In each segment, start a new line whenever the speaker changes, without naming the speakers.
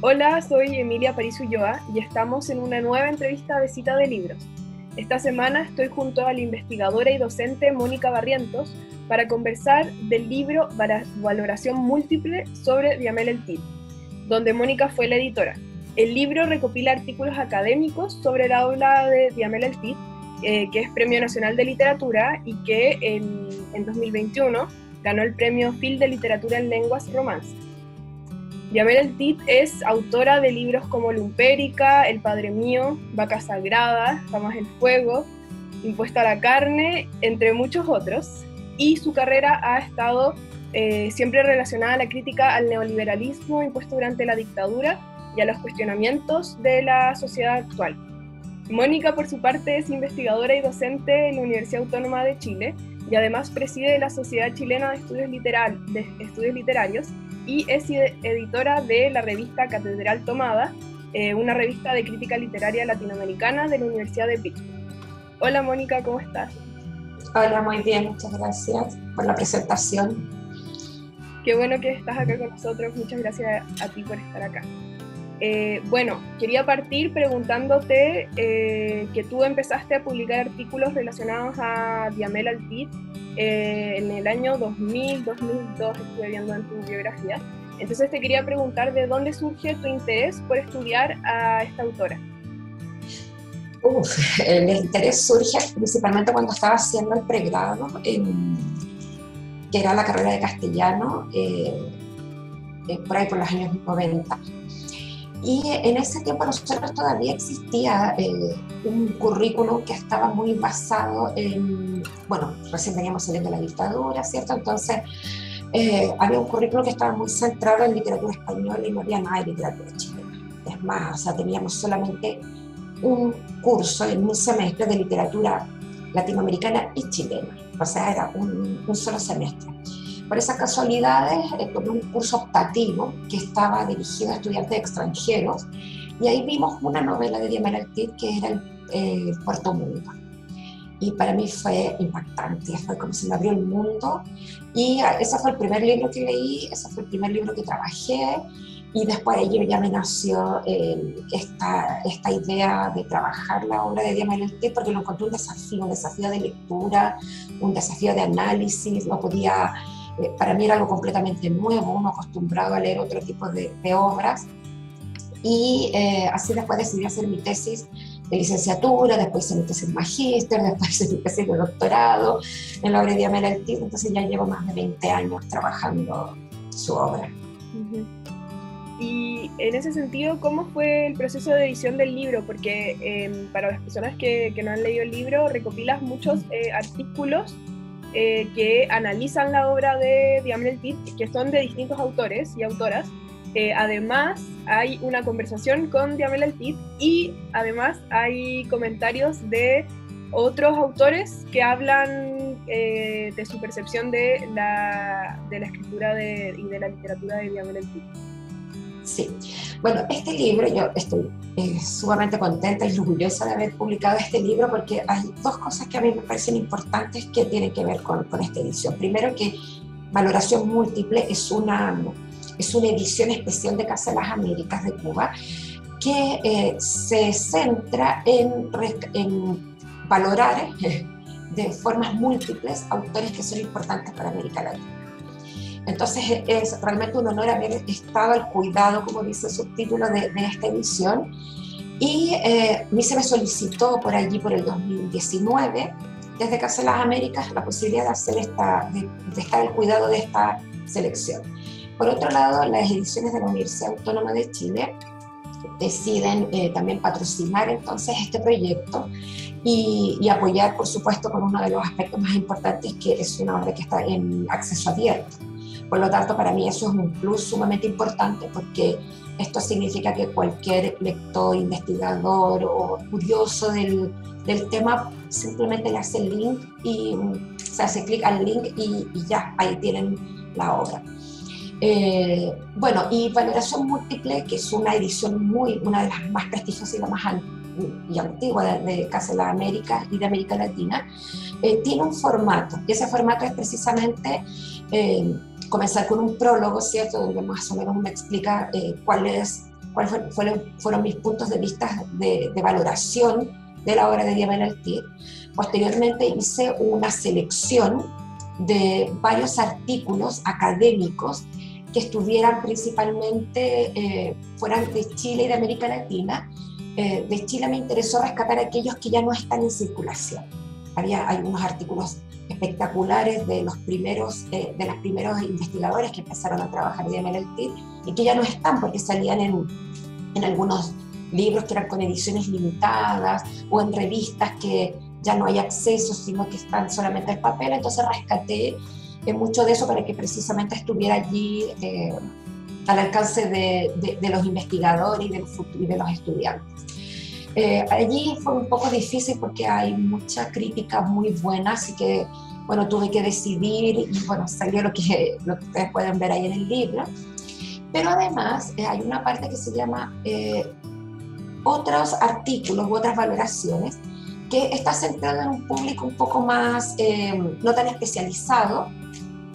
Hola, soy Emilia París Ulloa y estamos en una nueva entrevista de Cita de Libros. Esta semana estoy junto a la investigadora y docente Mónica Barrientos para conversar del libro Valoración Múltiple sobre Diamel El Cid, donde Mónica fue la editora. El libro recopila artículos académicos sobre la obra de Diamel El Cid, que es Premio Nacional de Literatura y que en 2021 ganó el Premio Fil de Literatura en Lenguas Romance. Diamel El Cid es autora de libros como Lumpérica, El Padre Mío, Vaca Sagrada, Jamás el Fuego, Impuesta a la Carne, entre muchos otros, y su carrera ha estado siempre relacionada a la crítica al neoliberalismo impuesto durante la dictadura y a los cuestionamientos de la sociedad actual. Mónica, por su parte, es investigadora y docente en la Universidad Autónoma de Chile y además preside la Sociedad Chilena de Estudios Literarios y es editora de la revista Catedral Tomada, una revista de crítica literaria latinoamericana de la Universidad de Pittsburgh. Hola Mónica, ¿cómo estás?
Hola, muy bien, muchas gracias por la presentación.
Qué bueno que estás acá con nosotros, muchas gracias a ti por estar acá. Bueno, quería partir preguntándote que tú empezaste a publicar artículos relacionados a Diamel El Cid en el año 2000-2002, estuve viendo en tu biografía. Entonces te quería preguntar de dónde surge tu interés por estudiar a esta autora.
El interés surge principalmente cuando estaba haciendo el pregrado, que era la carrera de castellano, por ahí por los años 90. Y en ese tiempo nosotros todavía existía un currículum que estaba muy basado en, bueno, recién veníamos saliendo de la dictadura, ¿cierto? Entonces había un currículum que estaba muy centrado en literatura española y no había nada de literatura chilena. Es más, o sea, teníamos solamente un curso en un semestre de literatura latinoamericana y chilena, o sea, era un solo semestre. Por esas casualidades, tomé un curso optativo que estaba dirigido a estudiantes extranjeros y ahí vimos una novela de Diamel El Cid que era el Puerto Mundo. Y para mí fue impactante, fue como si me abrió el mundo. Y ese fue el primer libro que leí, ese fue el primer libro que trabajé. Y después de ello ya me nació esta idea de trabajar la obra de Diamel El Cid porque lo encontré un desafío de lectura, un desafío de análisis, no podía... Para mí era algo completamente nuevo, uno acostumbrado a leer otro tipo de obras. Y así después decidí hacer mi tesis de licenciatura, después hice mi tesis de magíster, después hice mi tesis de doctorado en la obra de Diamel El Cid, entonces ya llevo más de 20 años trabajando su obra.
Uh-huh. Y en ese sentido, ¿cómo fue el proceso de edición del libro? Porque para las personas que no han leído el libro, recopilas muchos artículos que analizan la obra de Diamel El Cid, que son de distintos autores y autoras. Además, hay una conversación con Diamel El Cid y además hay comentarios de otros autores que hablan de su percepción de la escritura y de la literatura de Diamel El Cid.
Sí, bueno, este libro, yo estoy sumamente contenta y orgullosa de haber publicado este libro porque hay dos cosas que a mí me parecen importantes que tienen que ver con esta edición. Primero, que Valoración Múltiple es una edición especial de Casa de las Américas de Cuba que se centra en valorar de formas múltiples autores que son importantes para América Latina. Entonces es realmente un honor haber estado al cuidado, como dice el subtítulo, de esta edición. Y a mí se me solicitó por allí, por el 2019, desde Casa de las Américas, la posibilidad de estar al cuidado de esta selección. Por otro lado, las ediciones de la Universidad Autónoma de Chile deciden también patrocinar entonces este proyecto y apoyar, por supuesto, con uno de los aspectos más importantes, que es una obra que está en acceso abierto. Por lo tanto, para mí eso es un plus sumamente importante porque esto significa que cualquier lector, investigador o curioso del tema simplemente le hace el link y se hace clic al link y ya, ahí tienen la obra. Bueno, y Valoración Múltiple, que es una edición una de las más prestigiosas y la más antigua de Casa de las Américas y de América Latina, tiene un formato, y ese formato es precisamente comenzar con un prólogo, ¿cierto?, donde más o menos me explica cuál es fueron mis puntos de vista de valoración de la obra de Diamel Altir. Posteriormente hice una selección de varios artículos académicos que estuvieran principalmente fueran de Chile y de América Latina. De Chile me interesó rescatar aquellos que ya no están en circulación. Hay unos artículos espectaculares de los primeros investigadores que empezaron a trabajar en Diamel Altir y que ya no están porque salían en algunos libros que eran con ediciones limitadas o en revistas que ya no hay acceso, sino que están solamente en papel. Entonces rescaté mucho de eso para que precisamente estuviera allí al alcance de los investigadores y de los estudiantes. Allí fue un poco difícil porque hay mucha crítica muy buena, así que bueno, tuve que decidir y bueno, salió lo que ustedes pueden ver ahí en el libro. Pero además hay una parte que se llama otros artículos u otras valoraciones, que está centrado en un público un poco más, no tan especializado,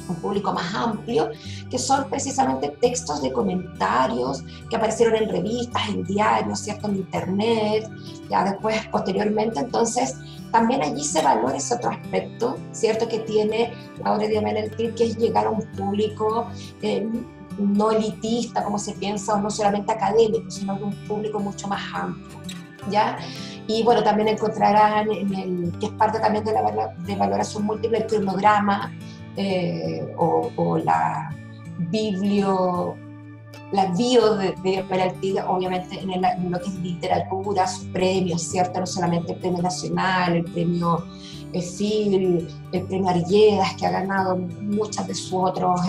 un público más amplio, que son precisamente textos de comentarios que aparecieron en revistas, en diarios, ¿cierto?, en internet, ya después, posteriormente. Entonces, también allí se valora ese otro aspecto, ¿cierto?, que tiene la obra de Diamel Altir, que es llegar a un público no elitista, como se piensa, o no solamente académico, sino de un público mucho más amplio, ¿ya? Y bueno, también encontrarán que es parte también de valoración múltiple, el cronograma o la bio de Diamel Altir, obviamente en lo que es literatura, sus premios, ¿cierto? No solamente el premio nacional, el premio Phil, el premio Ariedas, que ha ganado muchos de sus otros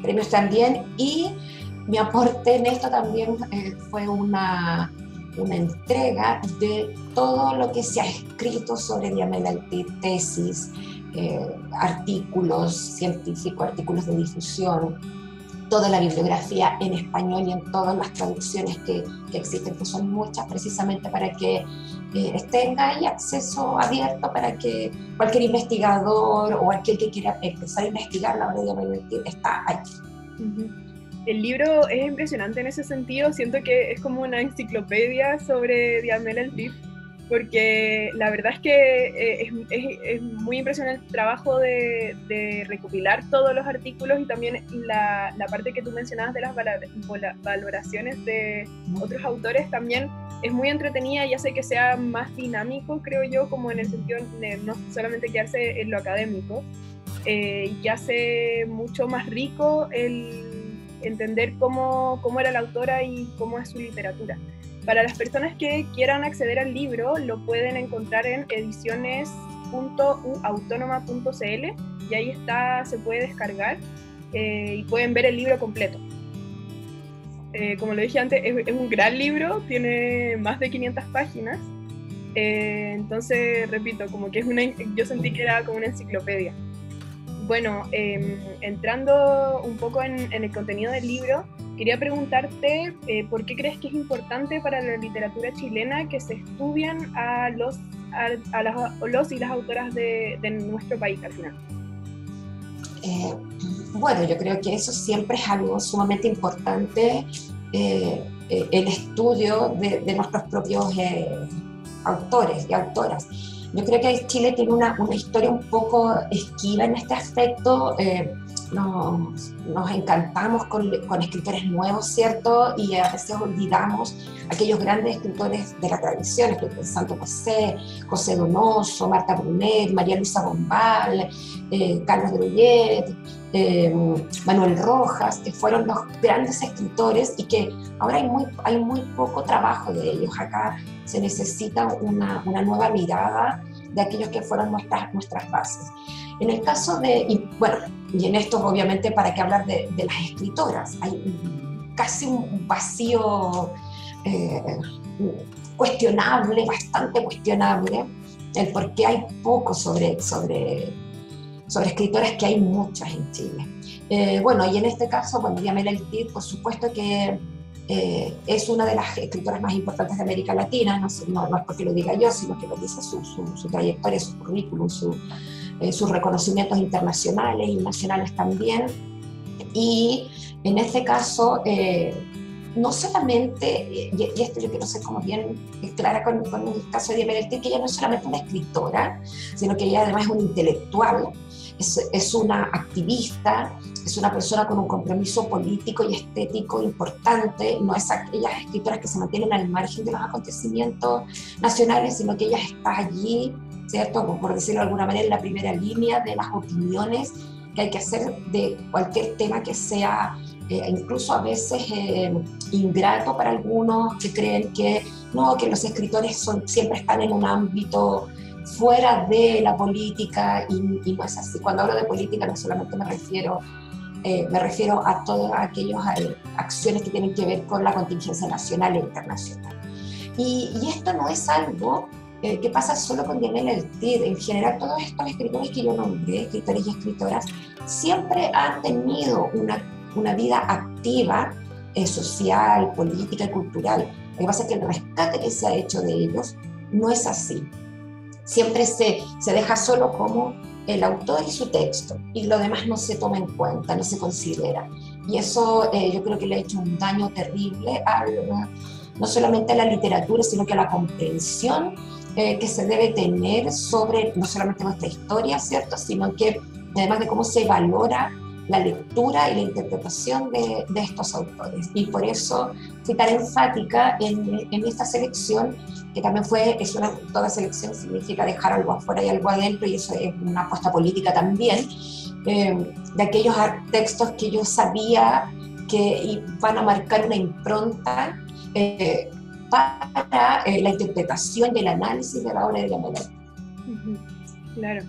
premios también. Y mi aporte en esto también fue una entrega de todo lo que se ha escrito sobre Diamel Altir, tesis, artículos científicos, artículos de difusión, toda la bibliografía en español y en todas las traducciones que existen, que son muchas, precisamente para que tenga ahí acceso abierto para que cualquier investigador o aquel que quiera empezar a investigar la obra de Diamel Altir está allí.
Uh-huh. El libro es impresionante en ese sentido, siento que es como una enciclopedia sobre Diamel Altir, porque la verdad es que es muy impresionante el trabajo de recopilar todos los artículos y también la parte que tú mencionabas de las valoraciones de otros autores también es muy entretenida y hace que sea más dinámico, creo yo, como en el sentido de no solamente quedarse en lo académico, y hace mucho más rico el entender cómo era la autora y cómo es su literatura. Para las personas que quieran acceder al libro, lo pueden encontrar en ediciones.uautonoma.cl y ahí se puede descargar y pueden ver el libro completo. Como lo dije antes, es un gran libro, tiene más de 500 páginas, entonces, repito, como que yo sentí que era como una enciclopedia. Bueno, entrando un poco en el contenido del libro, quería preguntarte por qué crees que es importante para la literatura chilena que se estudian a los y las autoras de nuestro país al final.
Bueno, yo creo que eso siempre es algo sumamente importante, el estudio de nuestros propios autores y autoras. Yo creo que Chile tiene una historia un poco esquiva en este aspecto. Nos encantamos con escritores nuevos, ¿cierto? Y a veces olvidamos aquellos grandes escritores de la tradición. Estoy pensando en José Donoso, Marta Brunet, María Luisa Bombal, Carlos Gruyet, Manuel Rojas, que fueron los grandes escritores y que ahora hay muy poco trabajo de ellos. Acá se necesita una nueva mirada de aquellos que fueron nuestras bases. En el caso y en esto obviamente para qué hablar de las escritoras, hay casi un vacío cuestionable, bastante cuestionable, el por qué hay poco sobre escritoras, que hay muchas en Chile. Y en este caso, Diamel Altir, por supuesto que es una de las escritoras más importantes de América Latina, no es porque lo diga yo, sino que lo dice su trayectoria, su currículum, sus reconocimientos internacionales y nacionales también. Y en este caso, no solamente, y esto yo quiero ser como bien clara con el caso de Diamela Eltit, que ella no es solamente una escritora, sino que ella además es una intelectual, es una activista, es una persona con un compromiso político y estético importante, no es aquellas escritoras que se mantienen al margen de los acontecimientos nacionales, sino que ella está allí, ¿cierto? Por decirlo de alguna manera, en la primera línea de las opiniones que hay que hacer de cualquier tema que sea incluso a veces ingrato para algunos que creen que no, que los escritores siempre están en un ámbito fuera de la política y no es así. Cuando hablo de política no solamente me refiero a todas aquellas acciones que tienen que ver con la contingencia nacional e internacional. Y esto no es algo que pasa solo con Diamela Eltit. En general, todos estos escritores que yo nombré, escritores y escritoras, siempre han tenido una vida activa, social, política y cultural. Lo que pasa es que el rescate que se ha hecho de ellos no es así. Siempre se deja solo como el autor y su texto, y lo demás no se toma en cuenta, no se considera. Y eso yo creo que le ha hecho un daño terrible no solamente a la literatura, sino que a la comprensión que se debe tener sobre no solamente nuestra historia, ¿cierto?, sino que además de cómo se valora la lectura y la interpretación de estos autores. Y por eso fui tan enfática en esta selección, que también toda selección significa dejar algo afuera y algo adentro, y eso es una apuesta política también, de aquellos textos que yo sabía que van a marcar una impronta para la interpretación y el análisis de la obra de Diamela.
Claro.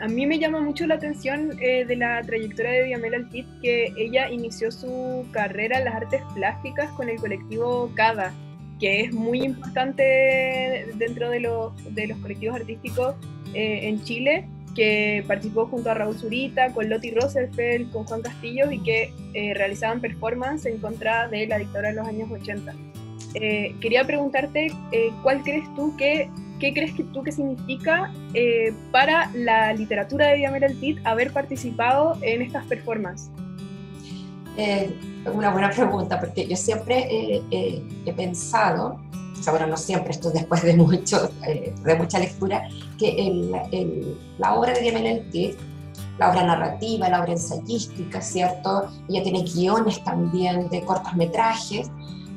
A mí me llama mucho la atención de la trayectoria de Diamela Eltit, que ella inició su carrera en las artes plásticas con el colectivo CADA, que es muy importante dentro de los colectivos artísticos en Chile, que participó junto a Raúl Zurita, con Loti Rosenfeld, con Juan Castillo, y que realizaban performance en contra de la dictadura de los años 80. Quería preguntarte, ¿cuál crees tú ¿qué crees tú que significa para la literatura de Diamela Eltit haber participado en estas performances?
Una buena pregunta, porque yo siempre he pensado, o sea, bueno, no siempre, esto después de mucha lectura, que la obra de Diamela Eltit, la obra narrativa, la obra ensayística, ¿cierto? Ella tiene guiones también de cortometrajes,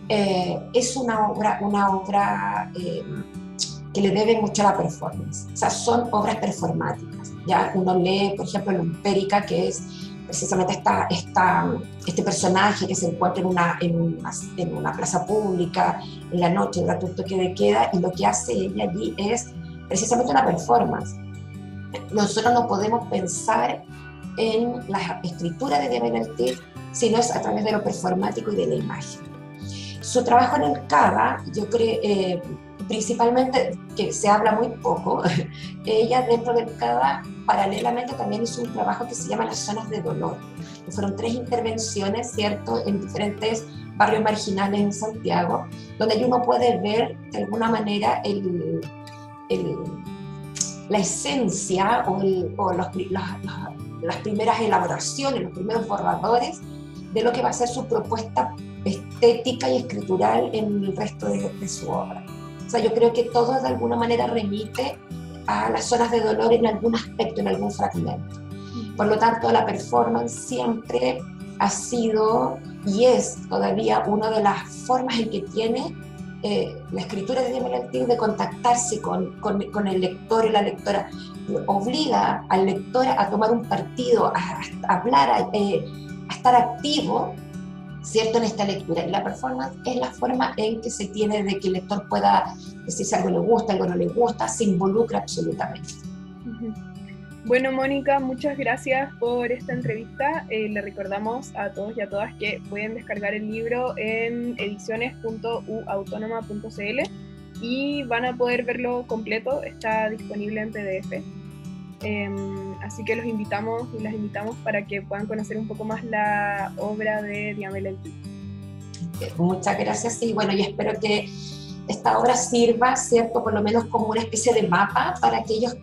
es una obra que le debe mucho a la performance. O sea, son obras performáticas. ¿Ya? Uno lee, por ejemplo, en Lumpérica, que es precisamente este personaje que se encuentra en una plaza pública en la noche durante un toque de queda, y lo que hace ella allí es precisamente una performance. Nosotros no podemos pensar en la escritura de Diamela Eltit si no es a través de lo performático y de la imagen. Su trabajo en el CADA, yo creo, principalmente, que se habla muy poco, ella dentro del CADA paralelamente también hizo un trabajo que se llama las zonas de dolor, que fueron 3 intervenciones, ¿cierto?, en diferentes barrios marginales en Santiago, donde uno puede ver de alguna manera la esencia o las primeras elaboraciones, los primeros borradores de lo que va a ser su propuesta estética y escritural en el resto de su obra. O sea, yo creo que todo de alguna manera remite a las zonas de dolor en algún aspecto, en algún fragmento. Por lo tanto, la performance siempre ha sido y es todavía una de las formas en que tiene la escritura de Diamela Eltit de contactarse con el lector y la lectora. Obliga al lector a tomar un partido, a hablar, a estar activo, ¿cierto?, en esta lectura. Y la performance es la forma en que se tiene de que el lector pueda decir si algo le gusta, algo no le gusta, se involucra absolutamente.
Bueno, Mónica, muchas gracias por esta entrevista. Le recordamos a todos y a todas que pueden descargar el libro en ediciones.uautonoma.cl y van a poder verlo completo, está disponible en PDF. Así que los invitamos y las invitamos para que puedan conocer un poco más la obra de Diamela Eltit.
Muchas gracias, y bueno, y espero que esta obra sirva, ¿cierto?, por lo menos como una especie de mapa para aquellos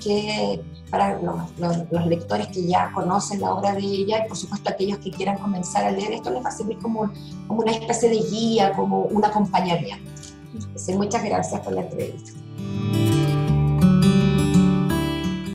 para los lectores que ya conocen la obra de ella, y por supuesto aquellos que quieran comenzar a leer esto les va a servir como una especie de guía, como un acompañamiento. Entonces, muchas gracias por la entrevista.